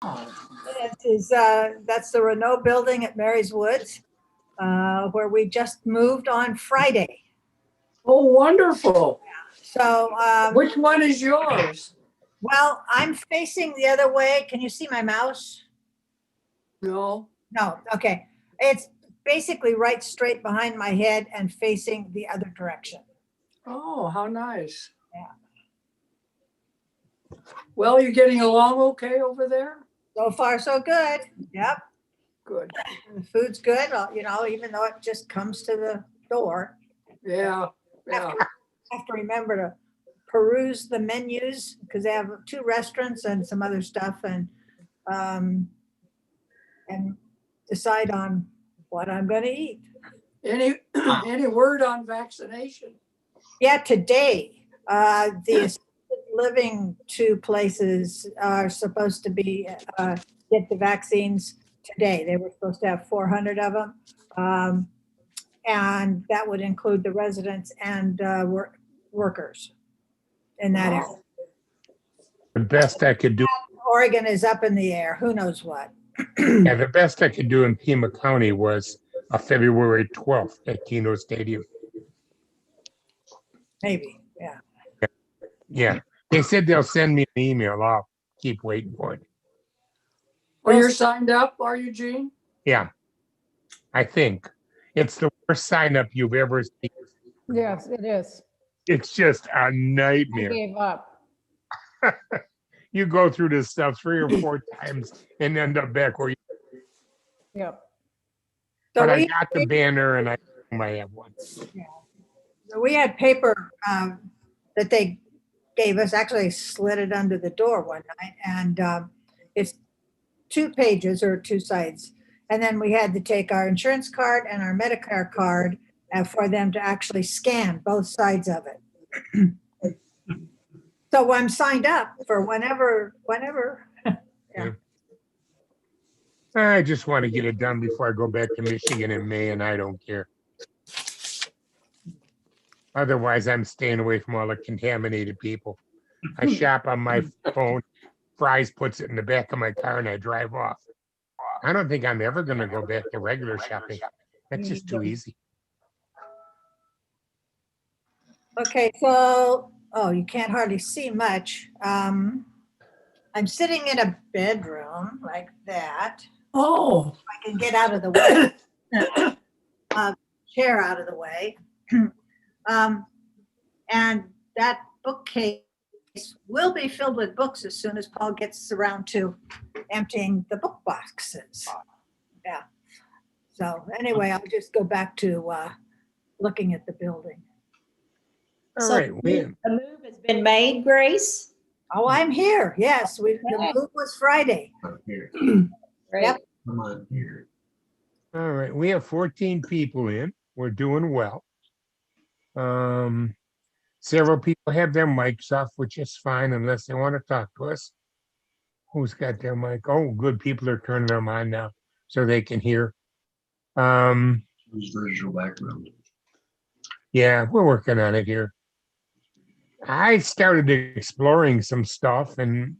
That's the Renault building at Mary's Woods, where we just moved on Friday. Oh, wonderful. So, Which one is yours? well, I'm facing the other way. Can you see my mouse? No. No, okay. It's basically right straight behind my head and facing the other direction. Oh, how nice. Yeah. Well, you're getting along okay over there? So far, so good. Yep. Good. The food's good, even though it just comes to the door. Yeah, yeah. Have to remember to peruse the menus because they have 2 restaurants and some other stuff, and decide on what I'm going to eat. Any word on vaccination? Yeah, today the assisted living 2 places are supposed to be get the vaccines today. They were supposed to have 400 of them, and that would include the residents and workers in that area. The best I could do, Oregon is up in the air. Who knows what? yeah, the best I could do in Pima County was February 12th at Keno Stadium. Maybe, yeah. Yeah, they said they'll send me an email. I'll keep waiting for it. Well, you're signed up, are you, Gene? Yeah, I think it's the worst sign up you've ever seen. Yes, it is. It's just a I nightmare. gave up. You go through this stuff 3 or 4 times and end up back where you. Yep. But I got the banner and I have one. We had paper that they gave us, actually slid it under the door one night, and it's 2 pages or 2 sides. And then we had to take our insurance card and our Medicare card for them to actually scan both sides of it. So I'm signed up for whenever. Yeah. I just want to get it done before I go back to Michigan in May, and I don't care. Otherwise, I'm staying away from all the contaminated people. I shop on my phone. Fries puts it in the back of my car, and I drive off. I don't think I'm ever going to go back to regular shopping. That's just too easy. Okay, so, you can't hardly see much. I'm sitting in a bedroom like that. Oh, I can get out of the way. Chair out of the way. And that bookcase will be filled with books as soon as Paul gets around to emptying the book boxes. Yeah. So anyway, I'll just go back to looking at the building. All So right. the move has been made, Grace? Oh, I'm here. Yes, the move was Friday. Great. Yep. Come on here. All right. We have 14 people in. We're doing well. Several people have their mics off, which is fine unless they want to talk to us. Who's got their mic? Oh, good. People are turning them on now so they can hear. Who's virtual background? Yeah, we're working on it here. I started exploring some stuff and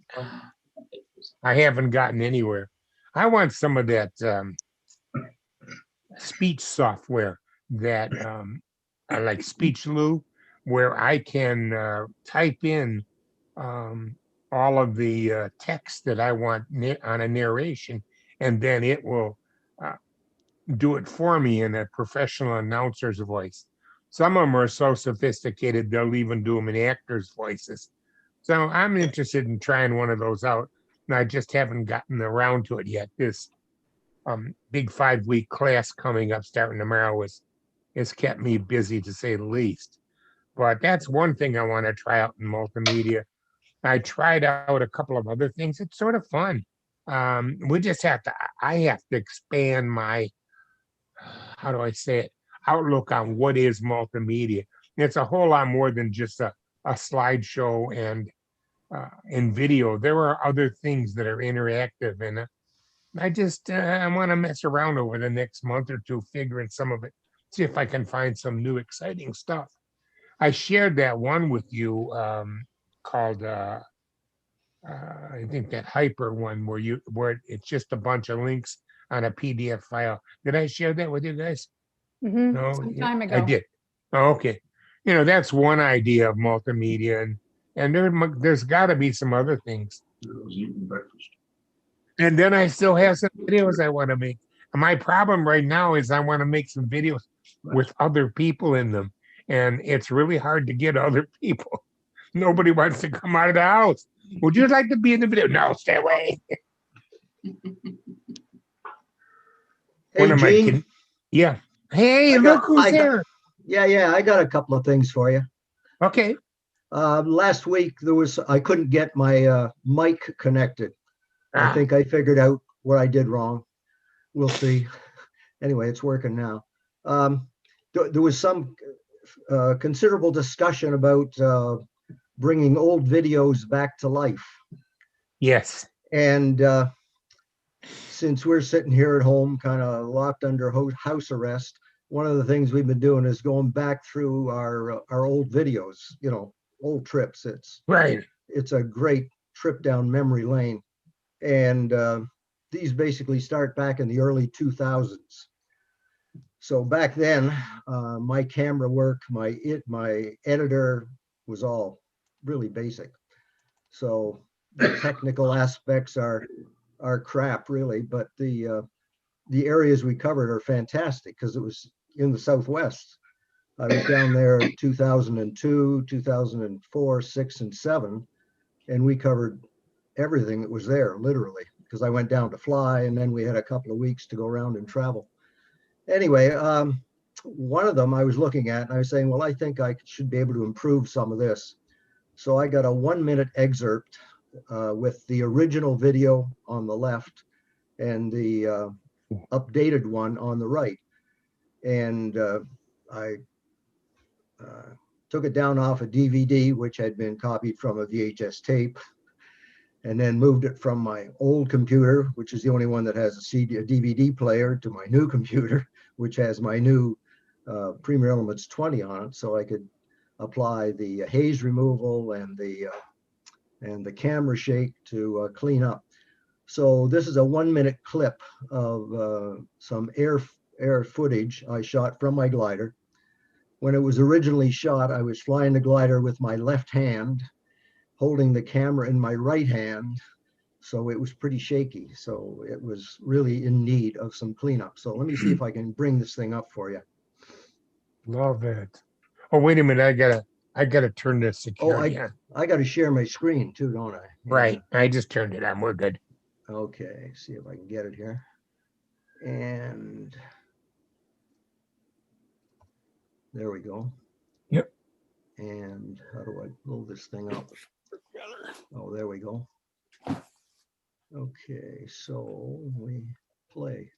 I haven't gotten anywhere. I want some of that speech software that like Speechloo, where I can type in all of the text that I want on a narration, and then it will do it for me in a professional announcer's voice. Some of them are so sophisticated, they'll even do them in actors' voices. So I'm interested in trying one of those out, and I just haven't gotten around to it yet. This big 5-week class coming up starting tomorrow has kept me busy, to say the least. But that's one thing I want to try out in multimedia. I tried out a couple of other things. It's sort of fun. We just I have to expand my, how do I say it, outlook on what is multimedia. It's a whole lot more than just a slideshow and in video. There are other things that are interactive, and I want to mess around over the next month or two, figuring some of it, see if I can find some new exciting stuff. I shared that one with you called I think that hyper one where it's just a bunch of links on a PDF file. Did I share that with you guys? No, Some yeah, time I ago. did. Oh, okay. That's one idea of multimedia, and there's got to be some other things. I was eating breakfast. And then I still have some videos I want to make. My problem right now is I want to make some videos with other people in them, and it's really hard to get other people. Nobody wants to come out of the house. Would you like to be in the video? No, stay away. One Hey, of my Gene. yeah. Hey, I look got- who's I got- here. Yeah, I got a couple of things for you. Okay. Last week I couldn't get my mic connected. I Ah, think I figured out what I did wrong. We'll see. Anyway, it's working now. There was some considerable discussion about bringing old videos back to life. yes. And since we're sitting here at home, kind of locked under house arrest, one of the things we've been doing is going back through our old videos, old trips. Right. It's a great trip down memory lane. And these basically start back in the early 2000s. So back then, my camera work, my editor was all really basic. So the technical aspects are crap, really, but the areas we covered are fantastic because it was in the Southwest. I was down there 2002, 2004, 6, and 7, and we covered everything that was there, literally, because I went down to fly, and then we had a couple of weeks to go around and travel. Anyway, one of them I was looking at, and I was saying, well, I think I should be able to improve some of this. So I got a 1-minute excerpt with the original video on the left and the updated one on the right. And I took it down off a DVD, which had been copied from a VHS tape, and then moved it from my old computer, which is the only one that has a DVD player, to my new computer, which has my new Premiere Elements 20 on it, so I could apply the haze removal and the camera shake to clean up. So this is a 1-minute clip of some air footage I shot from my glider. When it was originally shot, I was flying the glider with my left hand, holding the camera in my right hand. So it was pretty shaky. So it was really in need of some cleanup. So let me see if I can bring this thing up for you. Love it. Oh, wait a minute. I gotta turn this security on. I got to share my screen too, don't I? Right. I just turned it on. We're good. Okay, see if I can get it here. And there we go. Yep. And how do I blow this thing up? Oh, there we go. Okay, so we play.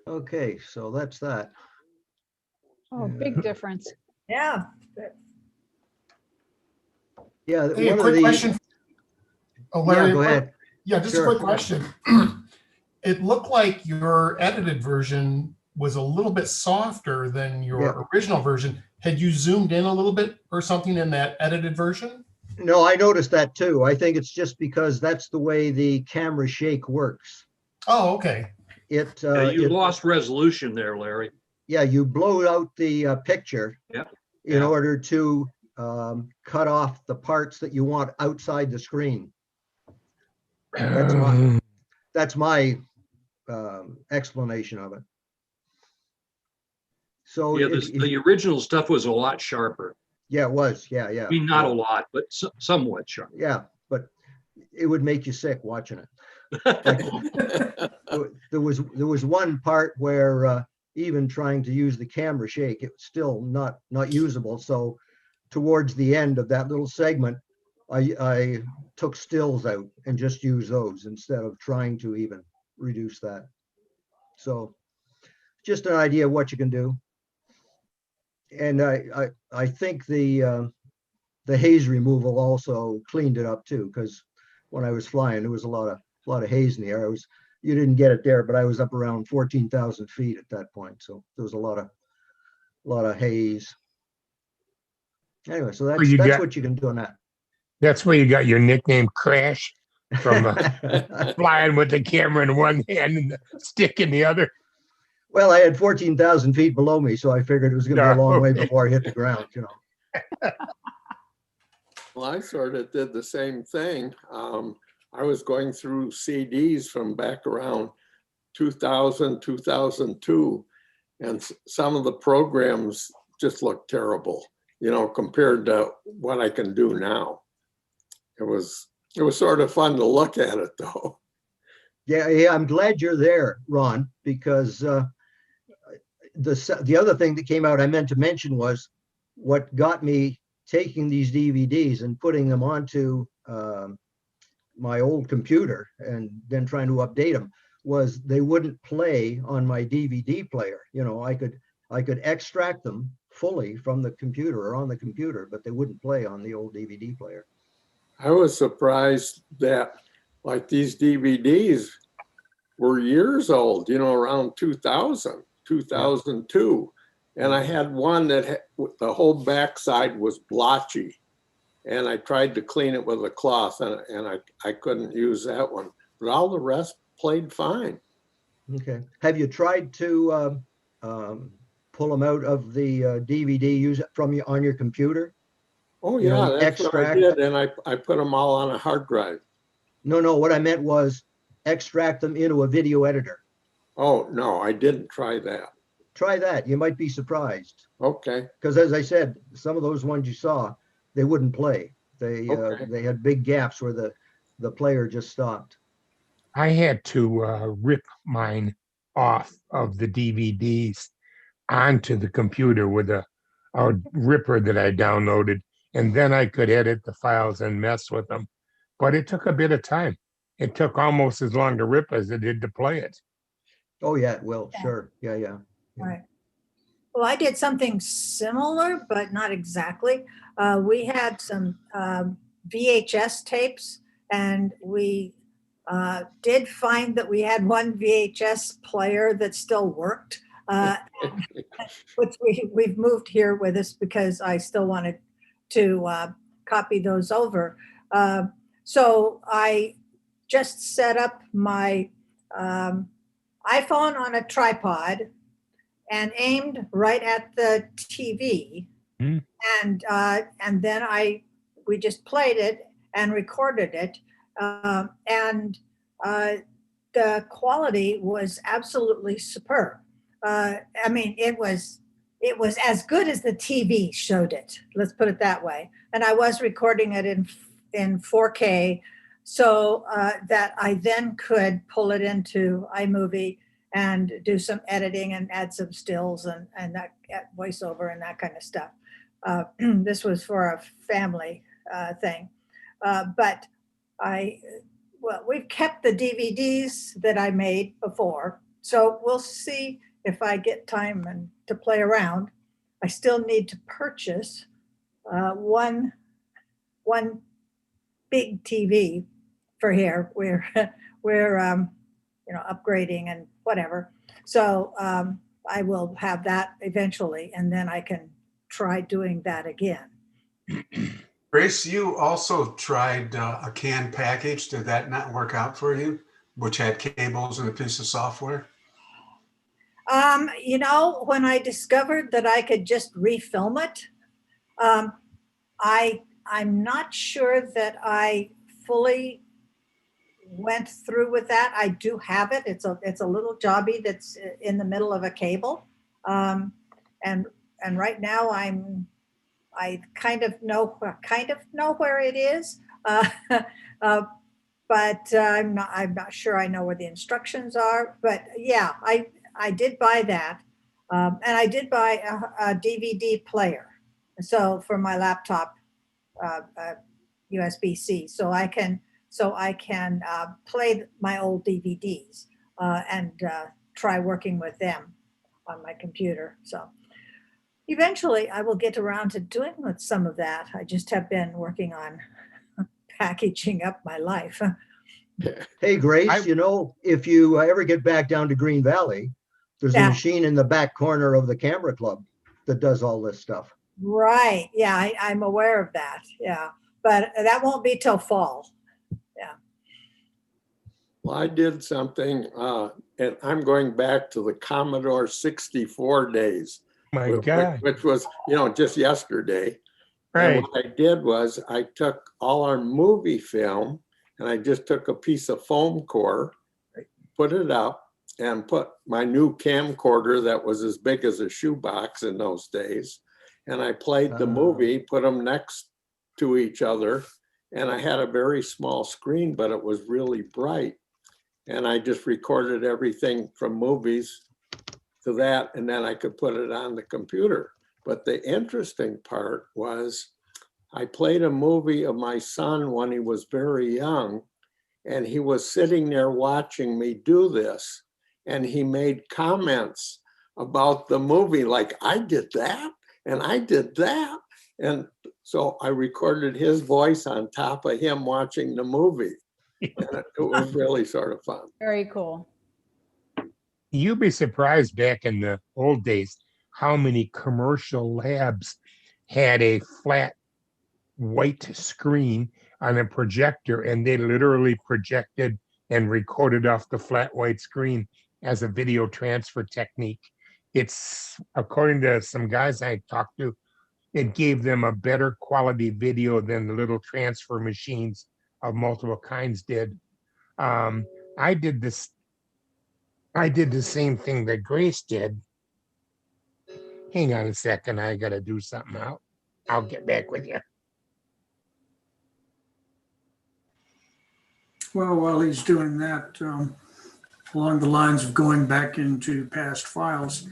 Okay, so that's that. Oh, big difference. Yeah. Yeah, Hey, a one of quick the. question. Oh, Yeah, Larry, go ahead. Yeah, just Sure. a quick question. It looked like your edited version was a little bit softer than your Yeah. original version. Had you zoomed in a little bit or something in that edited version? No, I noticed that too. I think it's just because that's the way the camera shake works. Oh, okay. It You lost resolution there, Larry. yeah, you blow out the picture Yeah. in Yeah. order to cut off the parts that you want outside the screen. That's my explanation of it. So Yeah, if, the original stuff was a lot sharper. yeah, it was. Yeah, I yeah. mean, not yeah. a lot, but somewhat sharp. Yeah, but it would make you sick watching it. Like there was one part where even trying to use the camera shake, it was still not usable. So towards the end of that little segment, I took stills out and just used those instead of trying to even reduce that. So just an idea of what you can do. And I think the haze removal also cleaned it up too, because when I was flying, there was a lot of haze in the air. You didn't get it there, but I was up around 14,000 feet at that point, so there was a lot of haze. Anyway, so you that's got- what you can do on that. That's where you got your nickname Crash, from flying with the camera in one hand and the stick in the other. Well, I had 14,000 feet below me, so I figured it was going to be a long way Okay. before I hit the ground, you know. Well, I sort of did the same thing. I was going through CDs from back around 2000, 2002, and some of the programs just looked terrible, you know, compared to what I can do now. It was sort of fun to look at it, though. Yeah, I'm glad you're there, Ron, because the other thing that came out I meant to mention was what got me taking these DVDs and putting them onto my old computer and then trying to update them was they wouldn't play on my DVD player. You know, I could extract them fully from the computer or on the computer, but they wouldn't play on the old DVD player. I was surprised that like these DVDs were years old, you know, around 2000, 2002. And I had one that the whole backside was blotchy. And I tried to clean it with a cloth and I couldn't use that one. But all the rest played fine. Okay. Have you tried to pull them out of the DVD, use it from on your computer? Oh, You yeah, know, that's what I extract. did. And I put them all on a hard drive. No, what I meant was extract them into a video editor. Oh, no, I didn't try that. Try that. You might be surprised. Okay. Because as I said, some of those ones you saw, they wouldn't play. They Okay. had big gaps where the player just stopped. I had to rip mine off of the DVDs onto the computer with a ripper that I downloaded, and then I could edit the files and mess with them. But it took a bit of time. It took almost as long to rip as it did to play it. Oh yeah, it will. Yeah. Sure. Yeah. Right. Well, I did something similar, but not exactly. We had some VHS tapes, and we did find that we had one VHS player that still worked, which we've moved here with us because I still wanted to copy those over. So I just set up my iPhone on a tripod and aimed right at the TV, Hmm. and then we just played it and recorded it, and the quality was absolutely superb. I mean, it was as good as the TV showed it. Let's put it that way. And I was recording it in 4K, so that I then could pull it into iMovie and do some editing and add some stills and that voiceover and that kind of stuff. This was for a family thing. But we've kept the DVDs that I made before. So we'll see if I get time to play around. I still need to purchase one big TV for here. We're upgrading and whatever. So I will have that eventually, and then I can try doing that again. Grace, you also tried a canned package. Did that not work out for you, which had cables and a piece of software? When I discovered that I could just refilm it, I'm not sure that I fully went through with that. I do have it. It's a little jobby that's in the middle of a cable. And right now I kind of know where it is. But I'm not sure I know where the instructions are. But yeah, I did buy that. And I did buy a DVD player. So for my laptop, USB-C, so I can play my old DVDs and try working with them on my computer. So eventually I will get around to doing with some of that. I just have been working on packaging up my life. Hey, Grace, I- you know, if you ever get back down to Green Valley, there's a Yeah. machine in the back corner of the camera club that does all this stuff. Right. Yeah, I'm aware of that. Yeah. But that won't be till fall. Well, I did something, and I'm going back to the Commodore 64 days, My which, God. which was, just yesterday. And Right. what I did was I took all our movie film and I just took a piece of foam core, put it up, and put my new camcorder that was as big as a shoebox in those days. And I played the movie, put them next to each other. And I had a very small screen, but it was really bright. And I just recorded everything from movies to that, and then I could put it on the computer. But the interesting part was I played a movie of my son when he was very young, and he was sitting there watching me do this, and he made comments about the movie, like, I did that, and I did that. And so I recorded his voice on top of him watching the movie. And it was really sort of fun. Very cool. You'd be surprised back in the old days how many commercial labs had a flat white screen on a projector, and they literally projected and recorded off the flat white screen as a video transfer technique. It's, according to some guys I talked to, it gave them a better quality video than the little transfer machines of multiple kinds did. I did this. I did the same thing that Grace did. Hang on a second. I got to do something out. I'll get back with you. Well, while he's doing that, along the lines of going back into past files,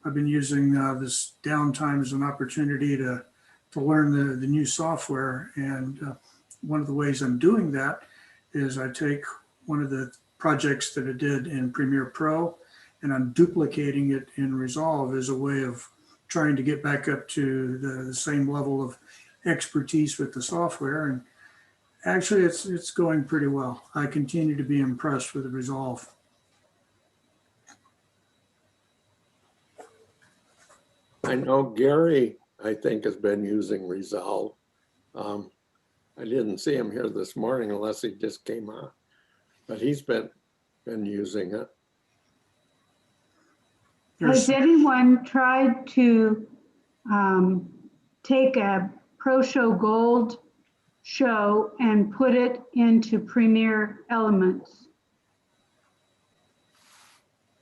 I've been using this downtime as an opportunity to learn the new software. And one of the ways I'm doing that is I take one of the projects that I did in Premiere Pro and I'm duplicating it in Resolve as a way of trying to get back up to the same level of expertise with the software. And actually, it's going pretty well. I continue to be impressed with the Resolve. I know Gary, I think, has been using Resolve. I didn't see him here this morning unless he just came on, but he's been using it. There's- Has anyone tried to take a Pro Show Gold show and put it into Premiere Elements?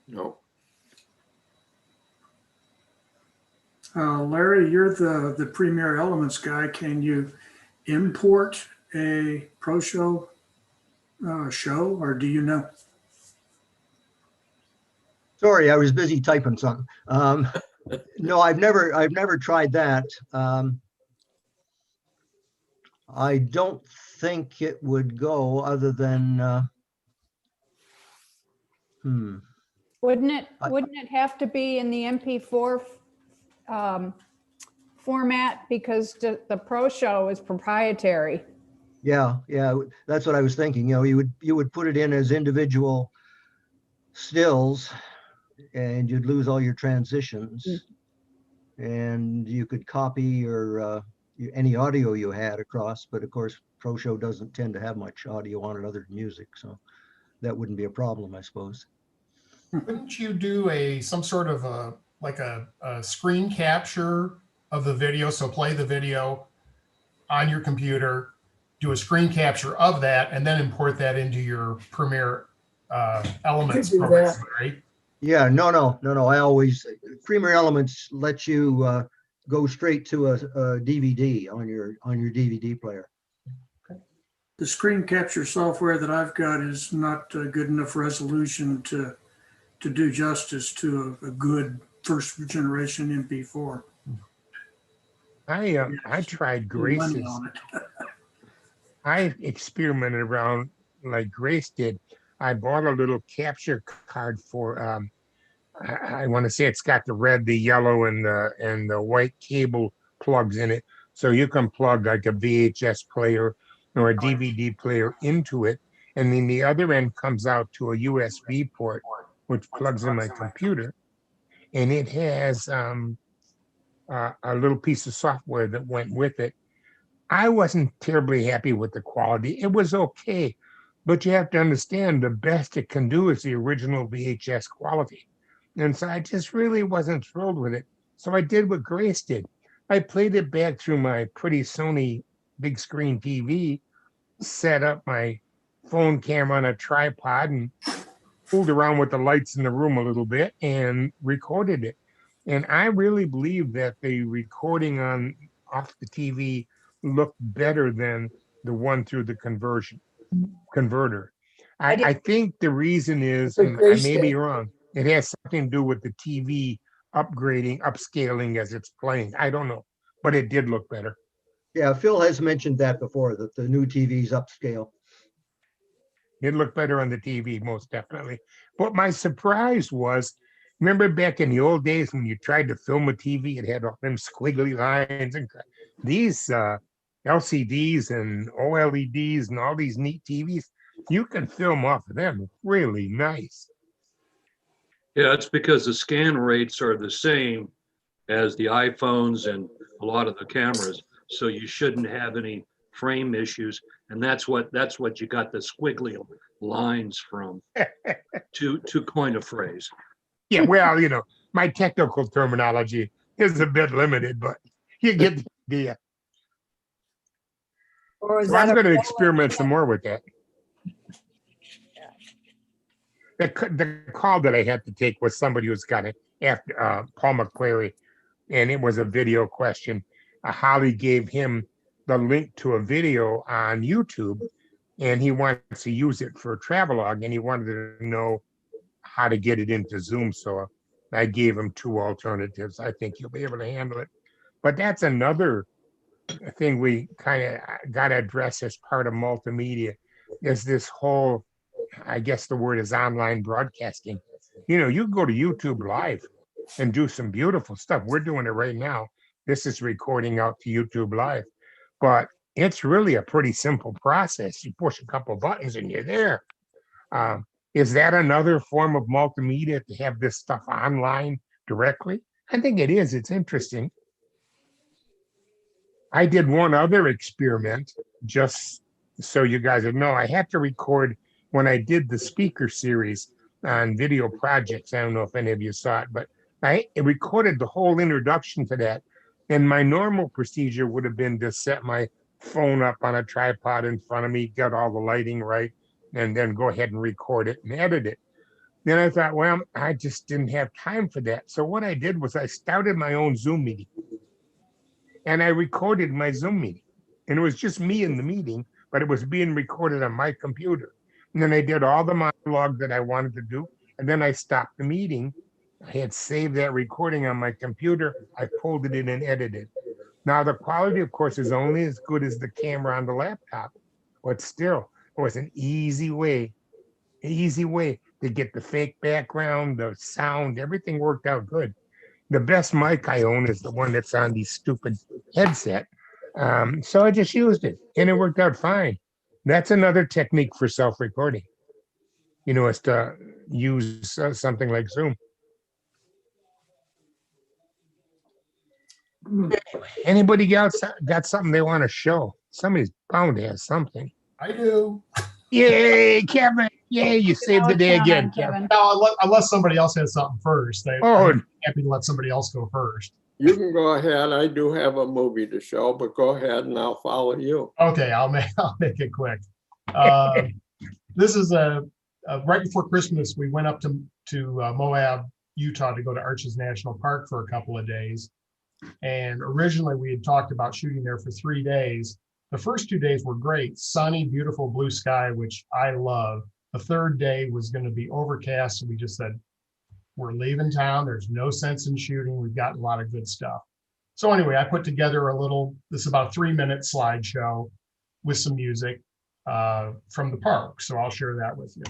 No. Larry, you're the Premiere Elements guy. Can you import a Pro Show show, or do you know? Sorry, I was busy typing something. No, I've never tried that. I don't think it would go other than, Wouldn't it have to be in the MP4 format because the Pro Show is proprietary? yeah, that's what I was thinking. You know, you would put it in as individual stills and you'd lose all your transitions. And you could copy your any audio you had across, but of course Pro Show doesn't tend to have much audio on it other than music, so that wouldn't be a problem, I suppose. Wouldn't you do some sort of a screen capture of the video? So play the video on your computer, do a screen capture of that and then import that into your Premiere Elements do program, that. right? Yeah, no. I always, Premiere Elements lets you go straight to a DVD on your DVD player. The screen capture software that I've got is not good enough resolution to do justice to a good first generation MP4. I tried Spend money Grace's. on it. I experimented around like Grace did. I bought a little capture card for I want to say it's got the red, the yellow, and the white cable plugs in it. So you can plug like a VHS player or a DVD player into it, and then the other end comes out to a USB port, which plugs in my computer, and it has a little piece of software that went with it. I wasn't terribly happy with the quality. It was okay, but you have to understand the best it can do is the original VHS quality. And so I just really wasn't thrilled with it. So I did what Grace did. I played it back through my pretty Sony big screen TV, set up my phone camera on a tripod and fooled around with the lights in the room a little bit and recorded it. And I really believe that the recording on off the TV looked better than the one through the converter. I think the reason is, and I may be wrong, it has something to do with the TV upgrading, upscaling as it's playing. I don't know, but it did look better. Yeah, Phil has mentioned that before, that the new TVs upscale. It looked better on the TV, most definitely. But my surprise was, remember back in the old days when you tried to film a TV, it had all them squiggly lines and these LCDs and OLEDs and all these neat TVs, you can film off of them really nice. Yeah, it's because the scan rates are the same as the iPhones and a lot of the cameras. So you shouldn't have any frame issues. And that's what you got the squiggly lines from, to coin a phrase. Yeah, well, my technical terminology is a bit limited, but you get the idea. Or is So I'm that going to a experiment some more with that. The call that I had to take was somebody who's got it after Paul McQuarrie, and it was a video question. Holly gave him the link to a video on YouTube, and he wants to use it for a travelogue, and he wanted to know how to get it into Zoom. So I gave him two alternatives. I think he'll be able to handle it. But that's another thing we kind of got to address as part of multimedia is this whole, I guess the word is online broadcasting. You go to YouTube Live and do some beautiful stuff. We're doing it right now. This is recording out to YouTube Live, but it's really a pretty simple process. You push a couple buttons and you're there. Is that another form of multimedia to have this stuff online directly? I think it is. It's interesting. I did one other experiment, just so you guys would know. I had to record when I did the speaker series on video projects. I don't know if any of you saw it, but I recorded the whole introduction to that. And my normal procedure would have been to set my phone up on a tripod in front of me, get all the lighting right, and then go ahead and record it and edit it. Then I thought, well, I just didn't have time for that. So what I did was I started my own Zoom meeting. And I recorded my Zoom meeting. And it was just me in the meeting, but it was being recorded on my computer. And then I did all the monologue that I wanted to do. And then I stopped the meeting. I had saved that recording on my computer. I pulled it in and edited. Now, the quality, of course, is only as good as the camera on the laptop. But still, it was an easy way to get the fake background, the sound, everything worked out good. The best mic I own is the one that's on these stupid headset. So I just used it and it worked out fine. That's another technique for self-recording, is to use something like Zoom. Anybody else got something they want to show? Somebody's bound to have something. I do. Yay, Kevin. Yay, you saved the day again, Kevin. No, unless somebody else has something first. I'm happy to let somebody else go first. You can go ahead. I do have a movie to show, but go ahead and I'll follow you. Okay, I'll make it quick. This is right before Christmas. We went up to Moab, Utah, to go to Arches National Park for a couple of days. And originally we had talked about shooting there for 3 days. The first 2 days were great, sunny, beautiful blue sky, which I love. The third day was going to be overcast, so we just said, we're leaving town. There's no sense in shooting. We've got a lot of good stuff. So anyway, I put together this is about a 3-minute slideshow with some music from the park. So I'll share that with you.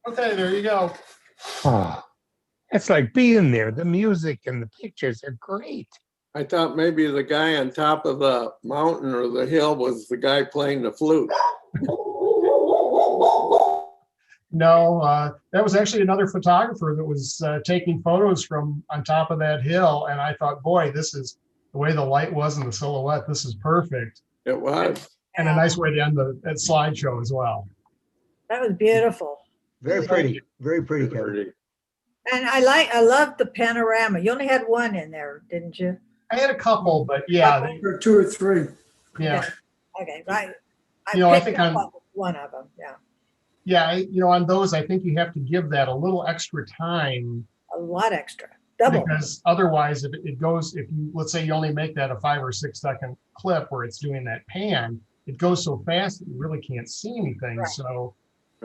Okay, there you go. Oh, it's like being there. The music and the pictures are great. I thought maybe the guy on top of the mountain or the hill was the guy playing the flute. No, that was actually another photographer that was taking photos from on top of that hill. And I thought, boy, this is the way the light was in the silhouette. This is perfect. It was. And a nice way to end that slideshow as well. That was beautiful. Very pretty, very pretty, Kevin. Pretty. And I love the panorama. You only had one in there, didn't you? I had a couple, but yeah, Or 2 or 3. yeah. Okay, right. I picked think up on one of them, yeah. Yeah, on those, I think you have to give that a little extra time. A lot extra, double. Because otherwise, if it goes, if you, let's say you only make that a 5 or 6 second clip where it's doing that pan, it goes so fast that you really can't see anything. Right. So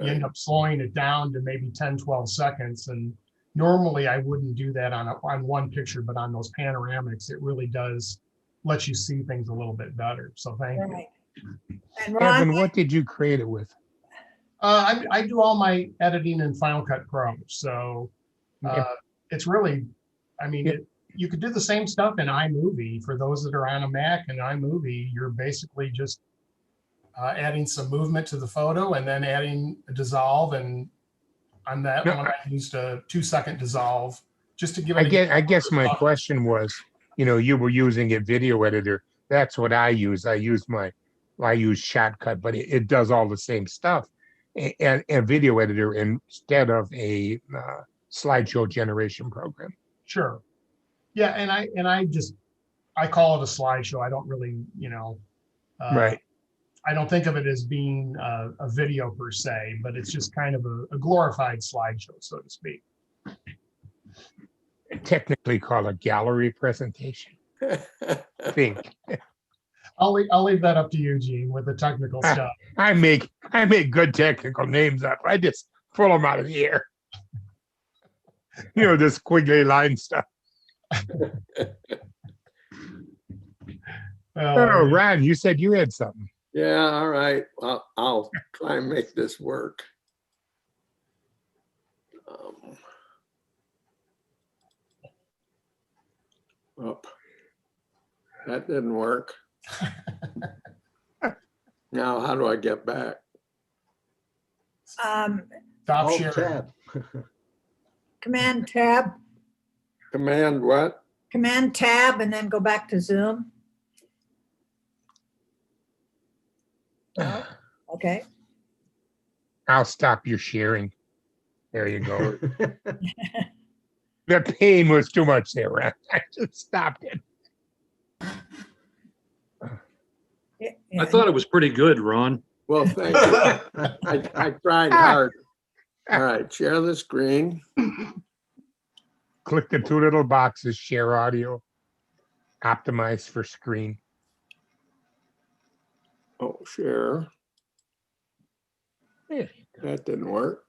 you end up slowing it down to maybe 10, 12 seconds. And normally I wouldn't do that on one picture, but on those panoramics, it really does let you see things a little bit better. So thank you. And Ron, Kevin, what did you create it with? I do all my editing in Final Cut Pro. So it's really, I mean, you could do the same stuff in iMovie. For those that are on a Mac and iMovie, you're basically just adding some movement to the photo and then adding a dissolve. And on that No, one, I used a 2-second dissolve just to give it. I guess my question was, you were using a video editor. That's what I use. I use Shotcut, but it does all the same stuff. And a video editor instead of a slideshow generation program. Sure. Yeah, and I call it a slideshow. I don't really, Right. I don't think of it as being a video per se, but it's just kind of a glorified slideshow, so to speak. Technically called a gallery presentation. I think. I'll leave that up to you, Gene, with the technical stuff. I make good technical names up. I just pull them out of the air. This squiggly line stuff. Oh, Ron, you said you had something. Yeah, all right. Well, I'll try and make this work. That didn't work. Now, how do I get back? Stop Alt sharing. tab. Command tab, Command what? Command tab, and then go back to Zoom. No? Okay. I'll stop your sharing. There you go. The pain was too much there, Ron. I just stopped it. Yeah. I thought it was pretty good, Ron. Well, thank you. I tried hard. All right, share the screen. Click the two little boxes, share audio, optimize for screen. Oh, share. There you go. That didn't work.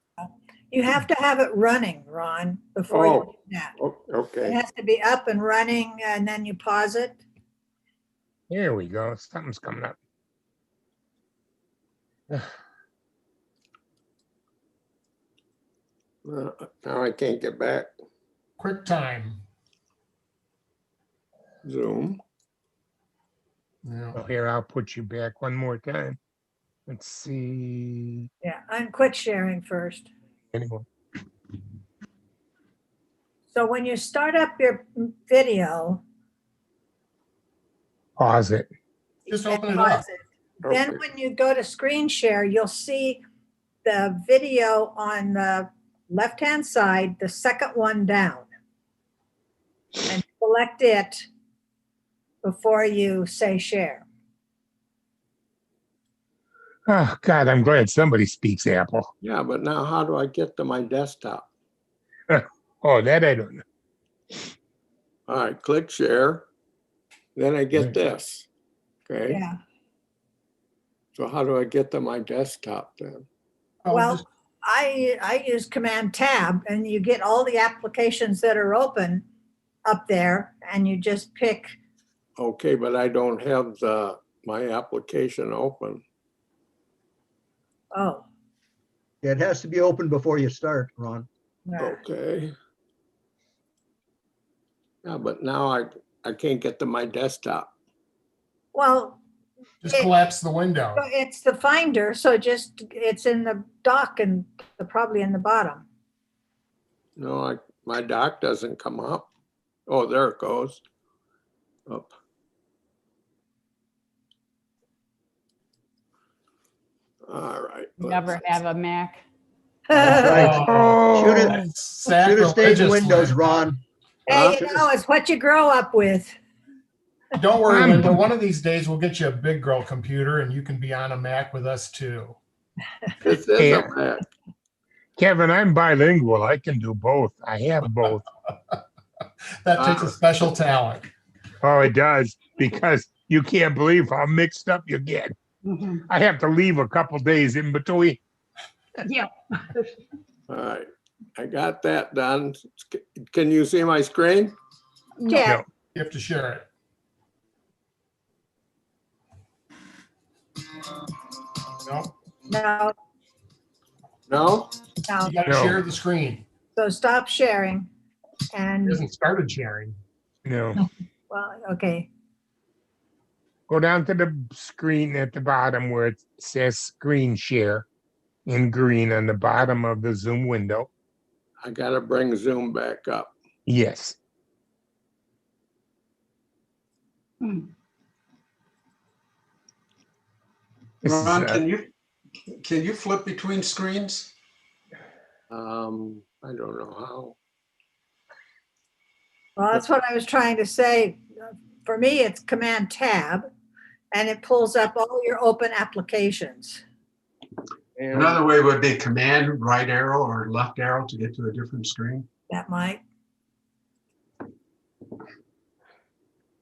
You have to have it running, Ron, before you do that. Oh, It okay. has to be up and running, and then you pause it. There we go. Something's coming up. Now I can't get back. Quick time. Zoom. Yeah. Oh, here, I'll put you back one more time. Let's see. Yeah, I'm quit sharing first. Anyway. So when you start up your video, Pause it. Just and open it pause up. it, then Okay. when you go to screen share, you'll see the video on the left-hand side, the second one down. And select it before you say share. Oh, God, I'm glad somebody speaks Apple. Yeah, but now how do I get to my desktop? Oh, that I don't know. All right, click share. Then I get Right. this. Okay, Yeah. so how do I get to my desktop then? Oh, Well, just- I use Command Tab, and you get all the applications that are open up there, and you just pick. Okay, but I don't have my application open. Oh, It has to be open before you start, Ron. no. Okay. Yeah, but now I can't get to my desktop. Well, just collapse the window. it's the Finder, so it's in the dock and probably in the bottom. No, my doc doesn't come up. Oh, there it goes. Up. All right. Never have a Mac. That's right. Oh, Should have that's stayed in sacrilegious, Windows, Linda. Ron. Hey, it's what you grow up with. Don't worry, Linda. One of these days we'll get you a big girl computer and you can be on a Mac with us too. This is a Mac. Kevin, I'm bilingual. I can do both. I have both. That takes a special talent. Oh, it does, because you can't believe how mixed up you get. Mhm. I have to leave a couple days in between. Yeah. All right. I got that done. Can you see my screen? Yeah. No. You have to share it. No, No, No? no. you got to No. share the screen. So stop sharing. He And, hasn't started sharing. No, well, okay, go down to the screen at the bottom where it says screen share in green on the bottom of the Zoom window. I gotta bring Zoom back up. Yes. This is, Ron, can you flip between screens? I don't know how. well, that's what I was trying to say. For me, it's Command Tab, and it pulls up all your open applications. And Another way would be command right arrow or left arrow to get to a different screen. That might.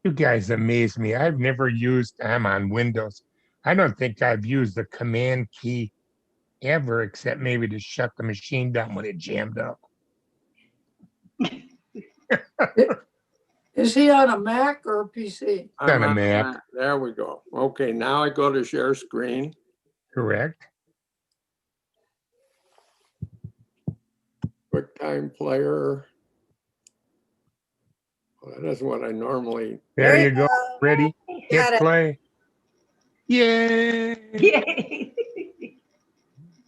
you guys amaze me. I've never used, I'm on Windows. I don't think I've used the command key ever, except maybe to shut the machine down when it jammed up. Is he on a Mac or a PC? On a on Mac. There we go. Okay, now I go to share screen. Correct. QuickTime Player. Well, that is what I normally. There you go. Ready? Got Hit it. play. Yay! Yay.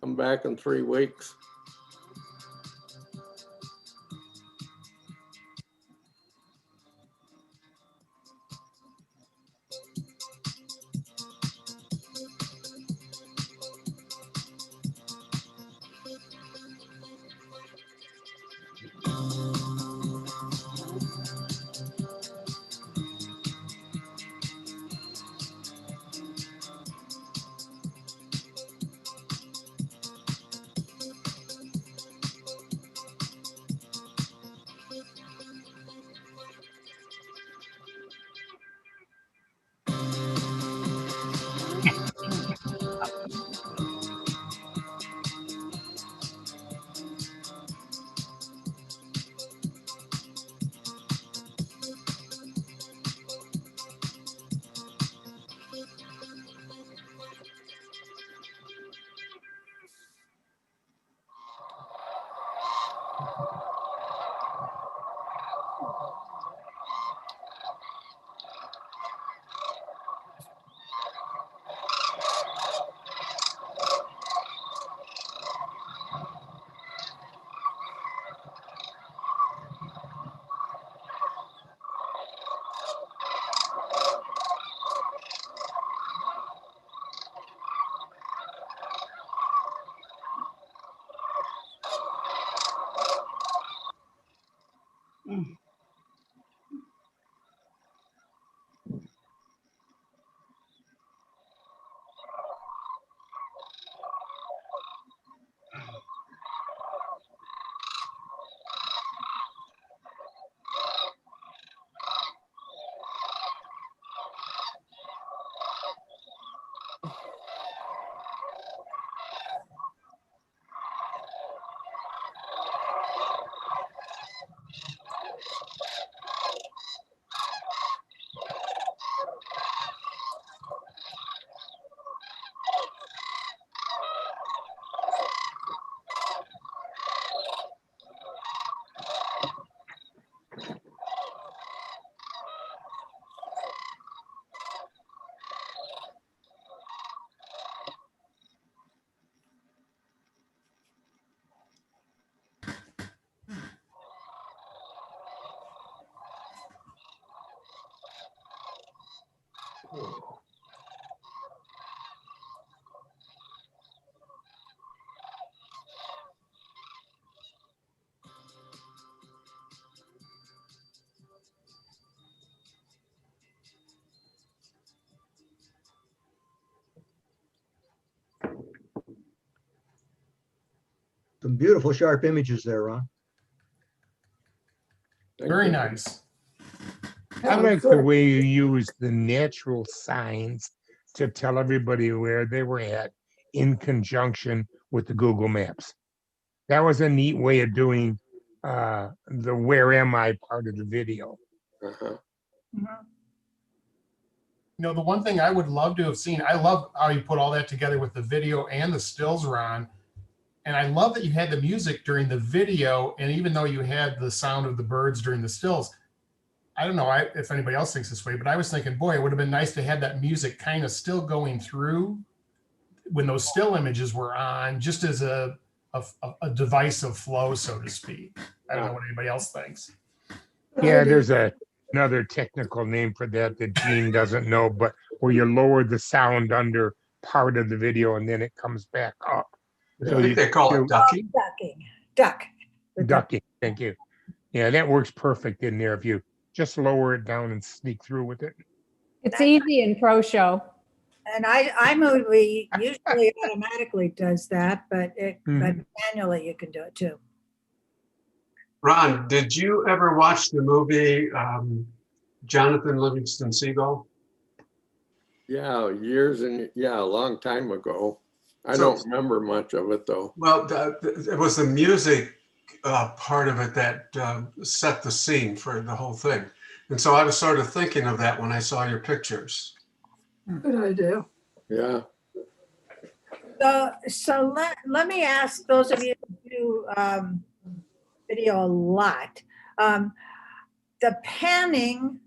Come back in 3 weeks. Some beautiful sharp images there, Ron. Very nice. I like the way you use the natural signs to tell everybody where they were at in conjunction with the Google Maps. That was a neat way of doing the where am I part of the video. Uh-huh. You know, the one thing I would love to have seen, I love how you put all that together with the video and the stills, Ron. And I love that you had the music during the video, and even though you had the sound of the birds during the stills, I don't know if anybody else thinks this way, but I was thinking, boy, it would have been nice to have that music kind of still going through when those still images were on, just as a device of flow, so to speak. I don't know what anybody else thinks. Yeah, there's another technical name for that that Gene doesn't know, but where you lower the sound under part of the video and then it comes back up. I think they call it ducking. Ducking, thank you. Yeah, that works perfect in there if you just lower it down and sneak through with it. It's easy in Pro Show. And iMovie usually automatically does that, but manually you can do it too. Ron, did you ever watch the movie Jonathan Livingston Seagull? Yeah, a long time ago. I don't remember much of it though. Well, it was the music part of it that set the scene for the whole thing. And so I was sort of thinking of that when I saw your pictures. Good idea. Yeah. So let me ask those of you who do video a lot. The panning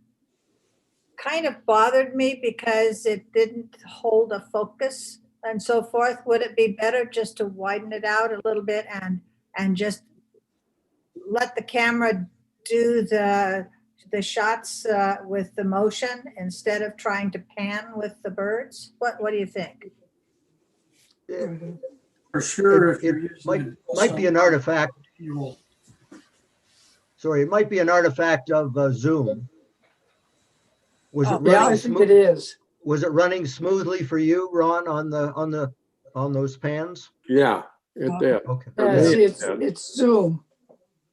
kind of bothered me because it didn't hold a focus and so forth. Would it be better just to widen it out a little bit and just let the camera do the shots with the motion instead of trying to pan with the birds? What do you think? For sure, if It you're using might be an artifact. Sorry, it might be an artifact of Zoom. Was it Yeah, I running think it is. Was it running smoothly for you, Ron, on those pans? Yeah, it did. Okay. It's Zoom.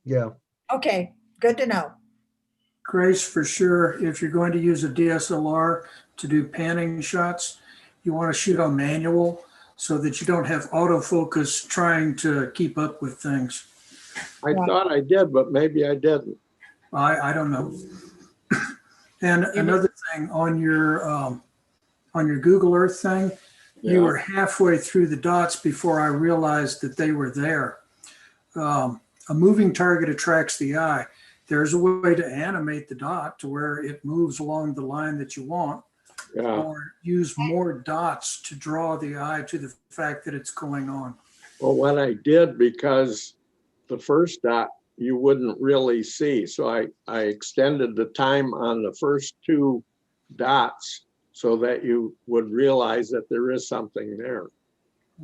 Yeah. Okay, good to know. Grace, for sure, if you're going to use a DSLR to do panning shots, you want to shoot on manual so that you don't have autofocus trying to keep up with things. I thought I did, but maybe I didn't. I don't know. And another thing on your Google Earth thing, you were halfway through the dots before I realized that they were there. A moving target attracts the eye. There's a way to animate the dot to where it moves along the line that you want, or use more dots to draw the eye to the fact that it's going on. Well, what I did, because the first dot you wouldn't really see, so I extended the time on the first two dots so that you would realize that there is something there.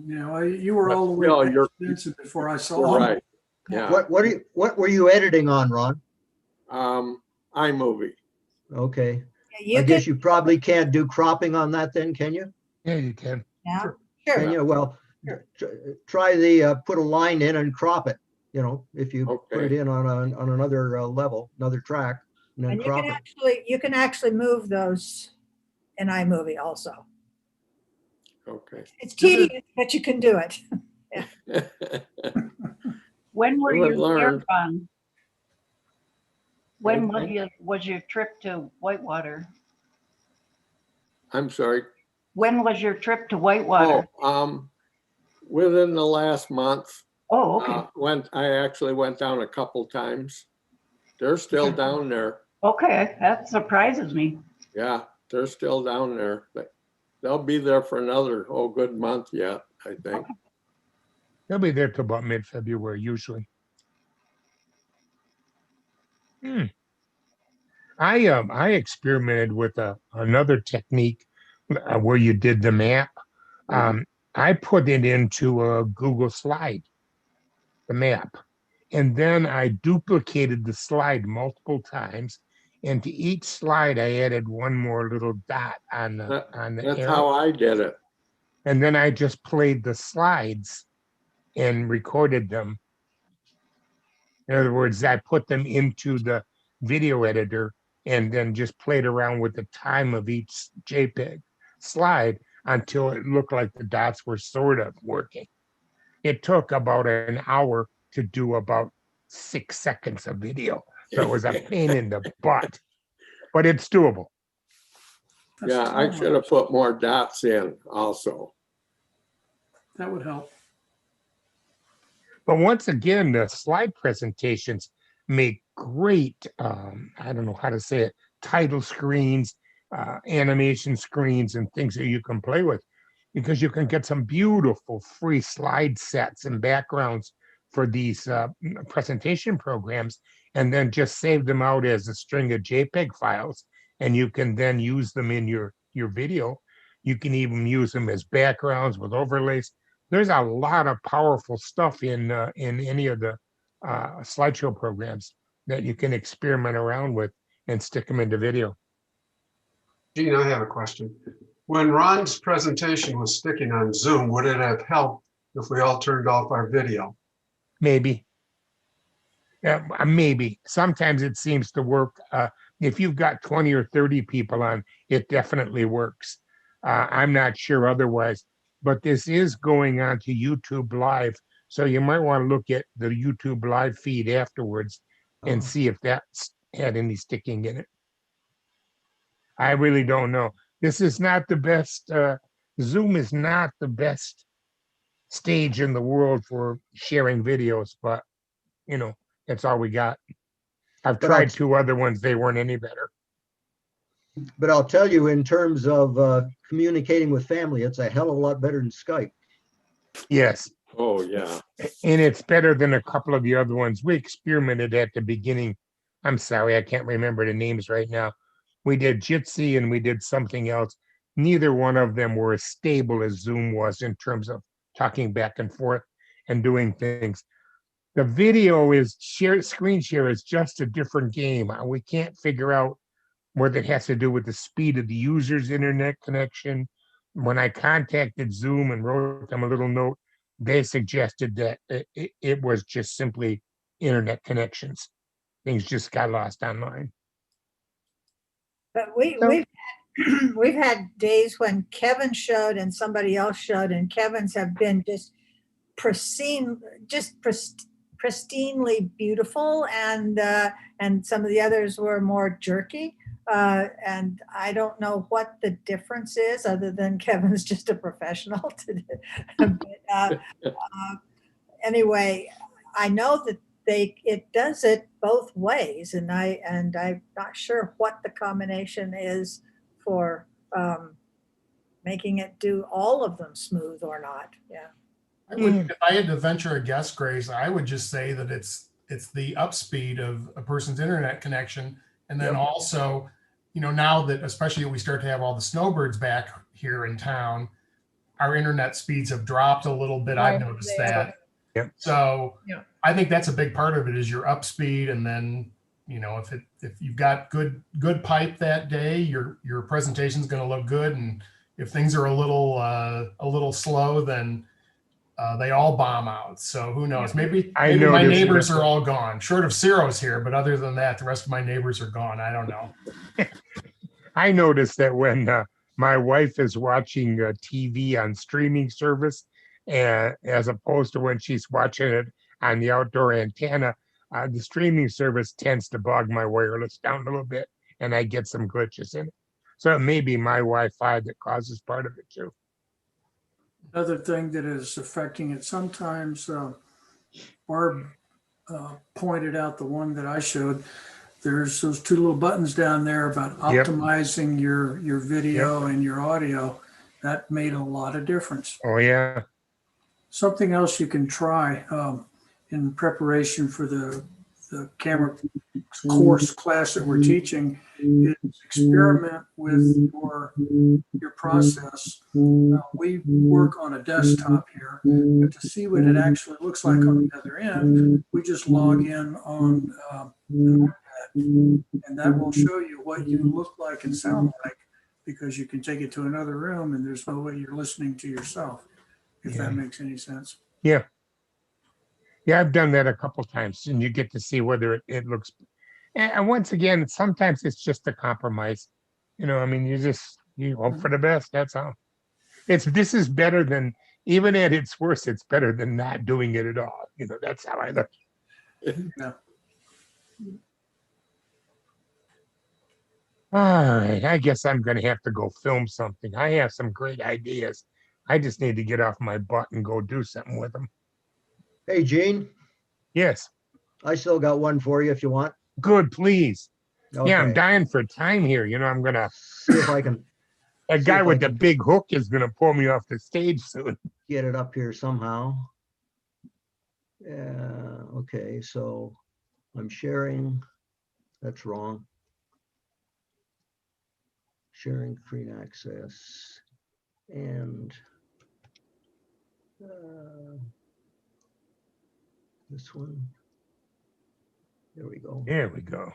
You know, you were all the way back before I saw You're them. right. Yeah. What were you editing on, Ron? iMovie. Okay. Yeah, I guess you probably can't do cropping on that then, can you? Yeah, you can. Yeah, sure. Can you? Well, try the put a line in and crop it. You know, if you put it in on another level, another track, and then crop it. You can actually move those in iMovie also. Okay. It's tedious, but you can do it. When were Well, I've you there, learned. Ron? When was your trip to Whitewater? I'm sorry. When was your trip to Whitewater? Within the last month. Oh, okay. I actually went down a couple times. They're still down there. Okay, that surprises me. Yeah, they're still down there. They'll be there for another good month yet, I think. They'll be there till about mid-February usually. I experimented with another technique where you did the map. I put it into a Google slide, the map, and then I duplicated the slide multiple times. And to each slide, I added one more little dot on the That's arrow. how I did it. And then I just played the slides and recorded them. In other words, I put them into the video editor and then just played around with the time of each JPEG slide until it looked like the dots were sort of working. It took about an hour to do about 6 seconds of video. So it was a pain in the butt, but it's doable. Yeah, I should have put more dots in also. That would help. But once again, the slide presentations make great, I don't know how to say it, title screens, animation screens, and things that you can play with, because you can get some beautiful free slide sets and backgrounds for these presentation programs, and then just save them out as a string of JPEG files, and you can then use them in your video. You can even use them as backgrounds with overlays. There's a lot of powerful stuff in any of the slideshow programs that you can experiment around with and stick them into video. Gene, I have a question. When Ron's presentation was sticking on Zoom, would it have helped if we all turned off our video? Maybe. Maybe. Sometimes it seems to work. If you've got 20 or 30 people on, it definitely works. I'm not sure otherwise, but this is going on to YouTube Live. So you might want to look at the YouTube Live feed afterwards and see if that's had any sticking in it. I really don't know. This is not the best. Zoom is not the best stage in the world for sharing videos, but you know, that's all we got. I've tried 2 other ones. They weren't any better. But I'll tell you, in terms of communicating with family, it's a hell of a lot better than Skype. Yes. Oh, yeah. And it's better than a couple of the other ones. We experimented at the beginning. I'm sorry, I can't remember the names right now. We did Jitsi and we did something else. Neither one of them were as stable as Zoom was in terms of talking back and forth and doing things. The video is screen share is just a different game. We can't figure out whether it has to do with the speed of the user's internet connection. When I contacted Zoom and wrote them a little note, they suggested that it was just simply internet connections. Things just got lost online. But we've had days when Kevin showed and somebody else showed, and Kevin's have been just pristinely beautiful, and some of the others were more jerky. And I don't know what the difference is, other than Kevin's just a professional. But, anyway, I know that it does it both ways, and I'm not sure what the combination is for making it do all of them smooth or not. Yeah. If I had to venture a guess, Grace, I would just say that it's the up speed of a person's internet connection, and then also, you know, now that especially we start to have all the snowbirds back here in town, our internet speeds have dropped a little bit. I've noticed that. Yep. So I think that's a big part of it is your up speed, and then, you know, if you've got good pipe that day, your presentation's going to look good, and if things are a little slow, then they all bomb out. So who knows? Maybe my neighbors are all gone, short of Ciro's here, but other than that, the rest of my neighbors are gone. I don't know. I noticed that when my wife is watching TV on streaming service, as opposed to when she's watching it on the outdoor antenna, the streaming service tends to bog my wireless down a little bit, and I get some glitches in it. So it may be my Wi-Fi that causes part of it too. Another thing that is affecting it sometimes, Barb pointed out the one that I showed. There's those 2 little buttons down there about optimizing your video and your audio. That made a lot of difference. Oh, yeah. Something else you can try in preparation for the camera course class that we're teaching is experiment with your process. We work on a desktop here, but to see what it actually looks like on the other end, we just log in on an iPad, and that will show you what you look like and sound like, because you can take it to another room and there's no way you're listening to yourself, if that makes any sense. Yeah. Yeah, I've done that a couple times, and you get to see whether it looks. And once again, sometimes it's just a compromise. You know, I mean, you hope for the best. That's all. This is better than, even at its worst, it's better than not doing it at all. You know, that's how I look. Yeah. All right, I guess I'm going to have to go film something. I have some great ideas. I just need to get off my butt and go do something with them. Hey, Gene, Yes, I still got one for you if you want. good, please. Yeah, I'm Okay, dying for time here. I'm gonna, see if I can that see guy if I with the can big hook is gonna pull me off the stage soon. get it up here somehow. Yeah, okay, so I'm sharing. That's wrong. Sharing screen access and this one. There we go. There we go.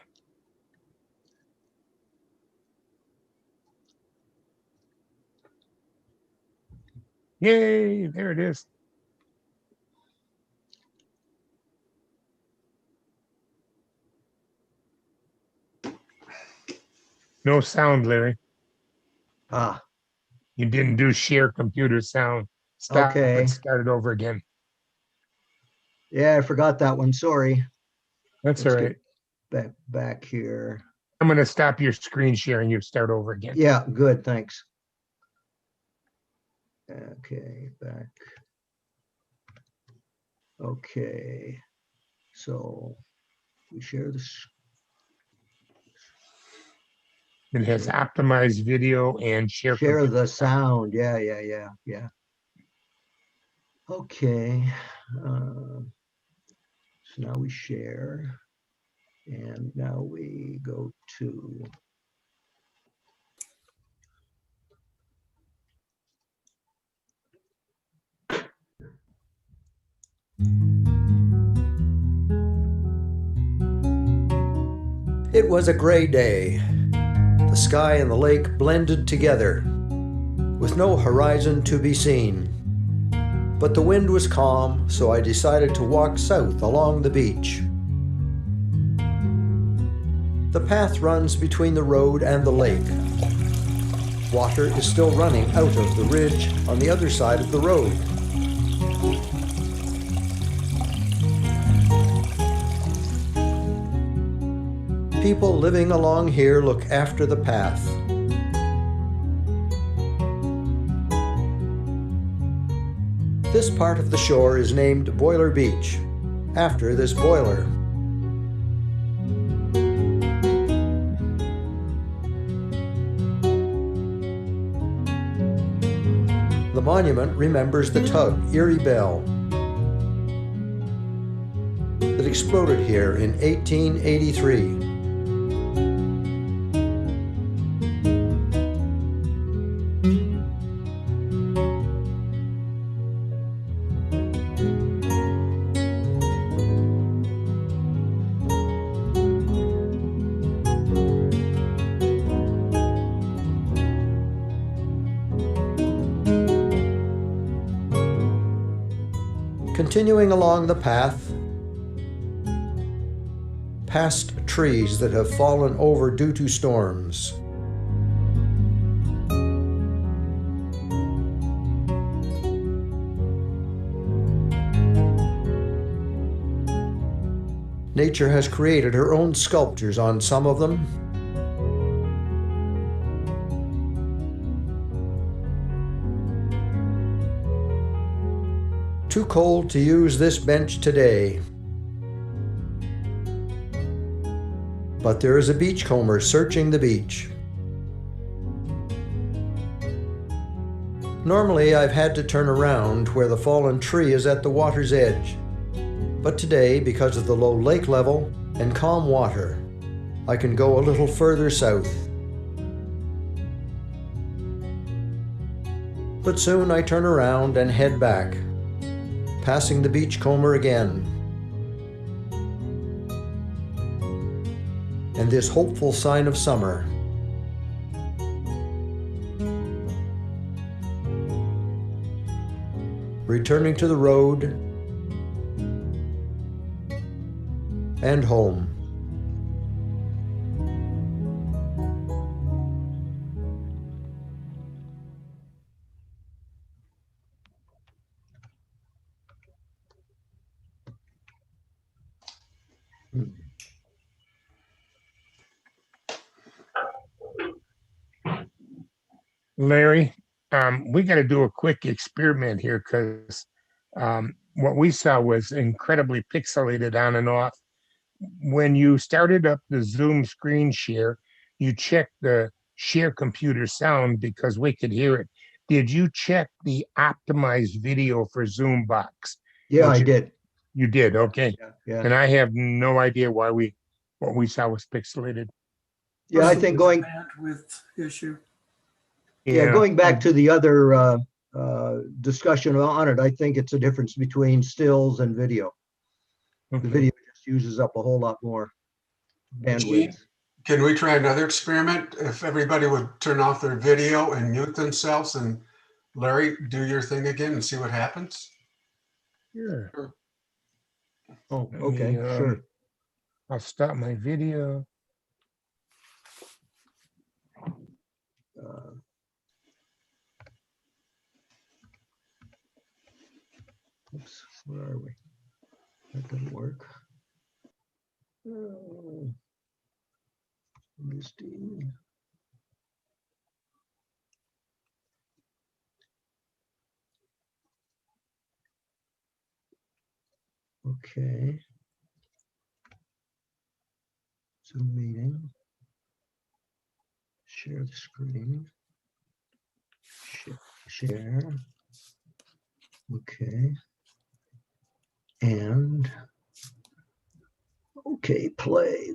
Yay, there it is. No sound, Larry. Ah, You didn't do share computer sound. Stop okay. it, start it over again. Yeah, I forgot that one. Sorry. That's Let's all right. get back here. I'm gonna stop your screen sharing. You start over again. Yeah, good. Thanks. Okay, back. Okay. So we share this. It has optimized video and share Share computer the sound. Yeah. Okay. So now we share. And now we go to It was a gray day. The sky and the lake blended together, with no horizon to be seen. But the wind was calm, so I decided to walk south along the beach. The path runs between the road and the lake. Water is still running out of the ridge on the other side of the road. People living along here look after the path. This part of the shore is named Boiler Beach, after this boiler. The monument remembers the tug Erie Belle that exploded here in 1883. Continuing along the path, past trees that have fallen over due to storms. Nature has created her own sculptures on some of them. Too cold to use this bench today. But there is a beachcomber searching the beach. Normally I've had to turn around where the fallen tree is at the water's edge. But today, because of the low lake level and calm water, I can go a little further south. But soon I turn around and head back, passing the beachcomber again. And this hopeful sign of summer. Returning to the road and home. Larry, we got to do a quick experiment here because what we saw was incredibly pixelated on and off. When you started up the Zoom screen share, you checked the share computer sound because we could hear it. Did you check the optimized video for Zoom box? Yeah, Which I is- did. You did, okay. Yeah. And I have no idea why what we saw was pixelated. Yeah, I Also, think there's a going, bandwidth issue. yeah, going back to the other discussion on it, I think it's a difference between stills and video. The Okay. video just uses up a whole lot more bandwidth. Can we try another experiment? If everybody would turn off their video and mute themselves, and Larry, do your thing again and see what happens? Sure. Oh, Let okay, me, sure. I'll stop my video. Oops, where are we? That didn't work. Misty. Okay. Zoom meeting. Share the screen. Share. Okay. And okay, play.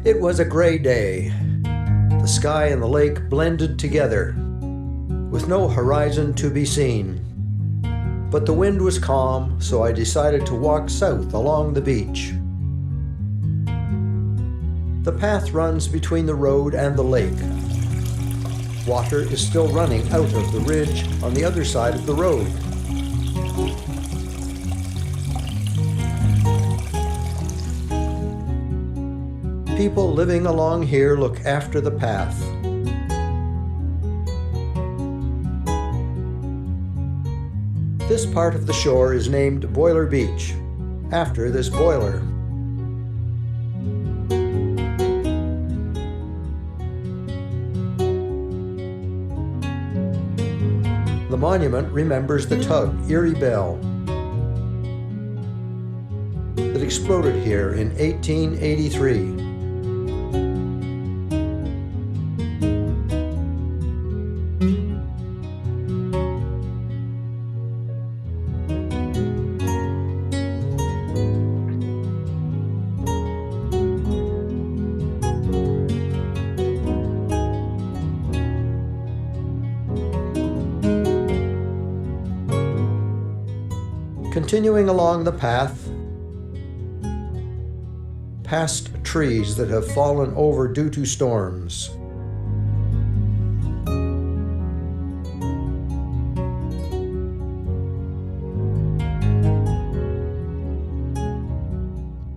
It was a gray day. The sky and the lake blended together, with no horizon to be seen. But the wind was calm, so I decided to walk south along the beach. The path runs between the road and the lake. Water is still running out of the ridge on the other side of the road. People living along here look after the path. This part of the shore is named Boiler Beach, after this boiler. The monument remembers the tug Erie Belle that exploded here in 1883. Continuing along the path, past trees that have fallen over due to storms.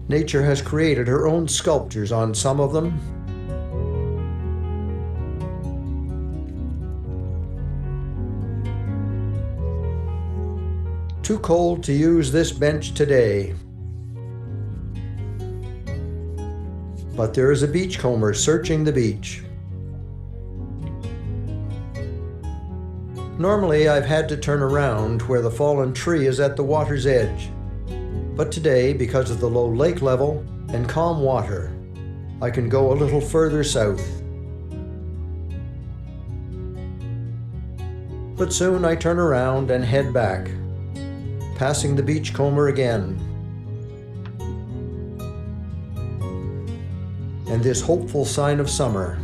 Nature has created her own sculptures on some of them. Too cold to use this bench today. But there is a beachcomber searching the beach. Normally I've had to turn around where the fallen tree is at the water's edge. But today, because of the low lake level and calm water, I can go a little further south. But soon I turn around and head back, passing the beachcomber again. And this hopeful sign of summer.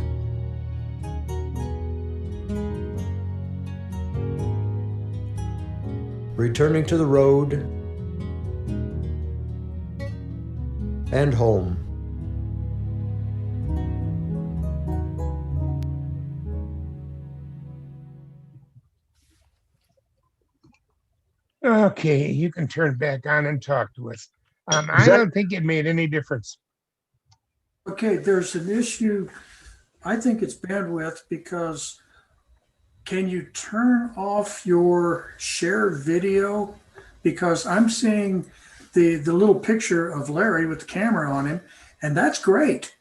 Returning to the road and home. Okay, you can turn back on and talk to us. I don't think it made any difference. Okay, there's an issue. I think it's bandwidth because can you turn off your share video? Because I'm seeing the little picture of Larry with the camera on him, and that's great.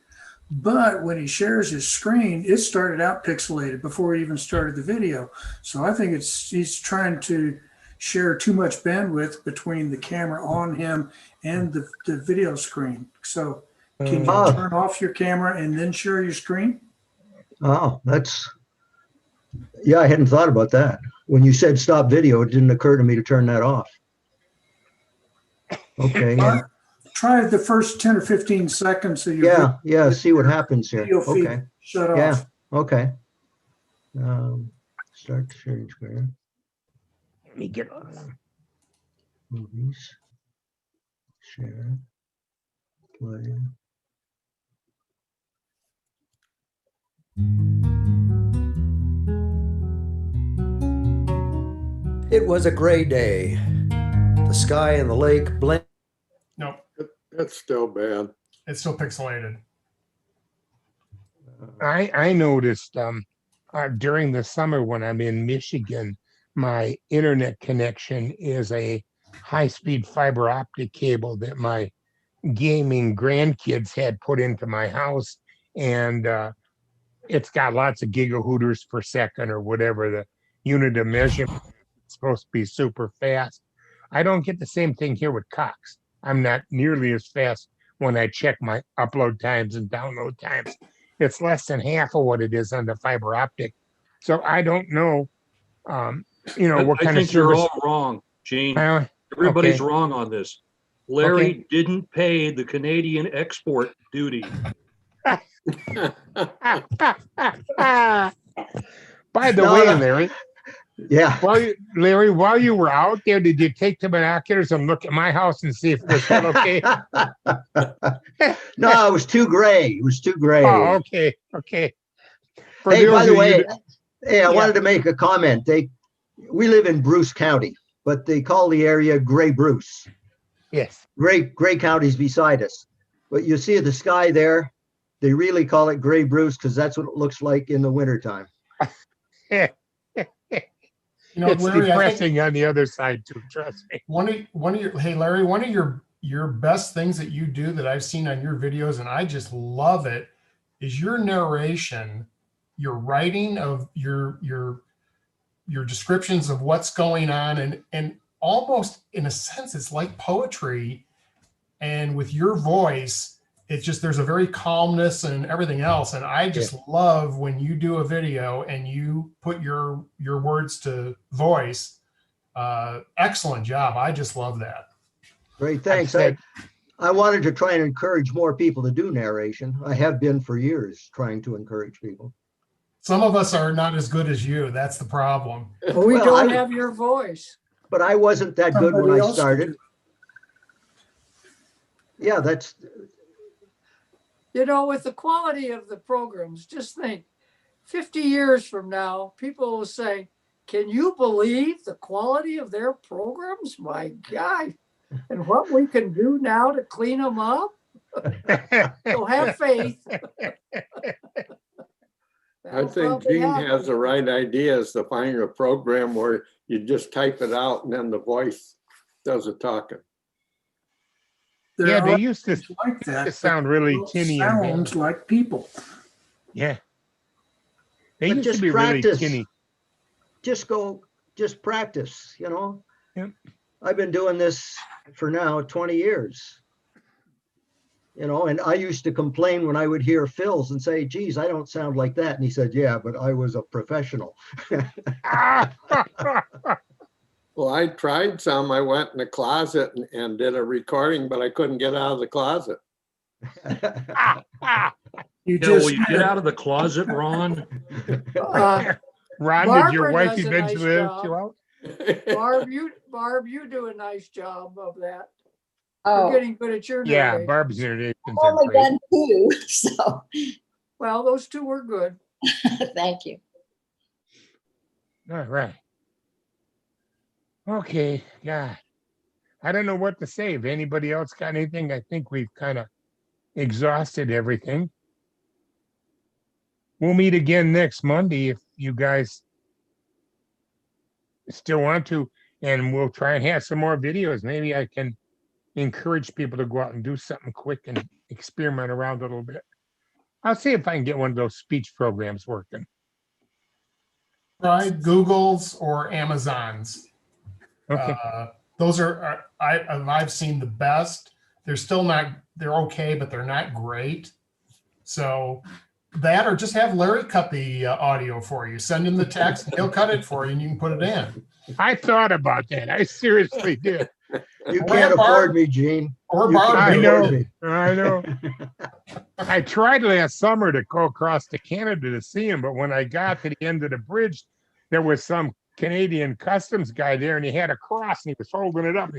But when he shares his screen, it started out pixelated before he even started the video. So I think he's trying to share too much bandwidth between the camera on him and the video screen. So can you Oh. turn off your camera and then share your screen? Oh, yeah, I hadn't thought about that. When you said stop video, it didn't occur to me to turn that off. Okay. Try the first 10 or 15 seconds of your Yeah, yeah, see what happens here. video feed Okay. shut Yeah, off. okay. Start sharing screen. Let me get off. Movies. Share. Play. It was a gray day. The sky and the lake blend. Nope, That's still bad. it's still pixelated. I noticed during the summer when I'm in Michigan, my internet connection is a high-speed fiber optic cable that my gaming grandkids had put into my house, and it's got lots of gigahooters per second or whatever the unit of measurement. It's supposed to be super fast. I don't get the same thing here with Cox. I'm not nearly as fast when I check my upload times and download times. It's less than half of what it is on the fiber optic. So I don't know, what I kind of think you're service. all wrong, Gene. Uh, Everybody's okay. wrong on this. Larry Okay. didn't pay the Canadian export duty. By the No, way, no. Larry, Yeah. while you were out there, did you take the binoculars and look at my house and see if it was still okay? No, it was too gray. It was too gray. Oh, okay. Okay. For Hey, by those the of you way, that- hey, I Yeah. wanted to make a comment. We live in Bruce County, but they call the area Gray Bruce. yes. Gray County's beside us. But you see the sky there, they really call it Gray Bruce because that's what it looks like in the wintertime. You know, It's Larry, I think depressing on the other side too, trust me. hey Larry, one of your best things that you do that I've seen on your videos, and I just love it, is your narration, your writing of your descriptions of what's going on, and almost in a sense it's like poetry, and with your voice it's just there's a very calmness and everything else, and I just love when you do a video and you put your words to voice. Excellent job. I just love that. Great, thanks. I wanted to try and encourage more people to do narration. I have been for years trying to encourage people. Some of us are not as good as you. That's the problem. We Well, don't have your voice. But I wasn't that good when Somebody I else could started. do it. Yeah, that's, You know, with the quality of the programs, just think 50 years from now, people will say, can you believe the quality of their programs? My God. And what we can do now to clean them up? So have faith. I think Gene has the right ideas to find a program where you just type it out and then the voice does the talking. Yeah, they are used to things like that. sound really Don't tinny and bad. sound like people. Yeah. They but used to just be really practice. tinny. Just practice, you know? Yep. I've been doing this for now 20 years. You know, and I used to complain when I would hear Phil's and say, geez, I don't sound like that. And he said, yeah, but I was a professional. Well, I tried some. I went in the closet and did a recording, but I couldn't get out of the closet. You Yeah, will just you get out of the closet, Ron? Ron, did your Barbara wife does a nice eventually let you out? Barb, you do a nice job of that. Oh, You're getting good at your Yeah, narration. Barb's narrations I've are only great. done two, so Well, those two were good. thank you. All right. Okay, God. I don't know what to say. If anybody else got anything, I think we've kind of exhausted everything. We'll meet again next Monday if you guys still want to, and we'll try and have some more videos. Maybe I can encourage people to go out and do something quick and experiment around a little bit. I'll see if I can get one of those speech programs working. Try Google's or Amazon's. Okay. Those I've seen the best. They're still not, they're okay, but they're not great. So that, or just have Larry cut the audio for you. Send him the text, he'll cut it for you, and you can put it in. I thought about that. I seriously did. You can't afford me, Gene. Or You can't I Barb. know. afford me. I know. I tried last summer to go across to Canada to see him, but when I got to the end of the bridge, there was some Canadian customs guy there, and he had a cross, and he was holding it up.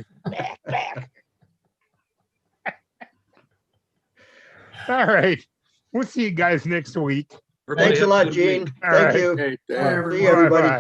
Back. All right. We'll see you guys next week. Thanks a lot, Gene. Everybody Thank right. you. Okay, See thanks. you, everybody. Bye-bye.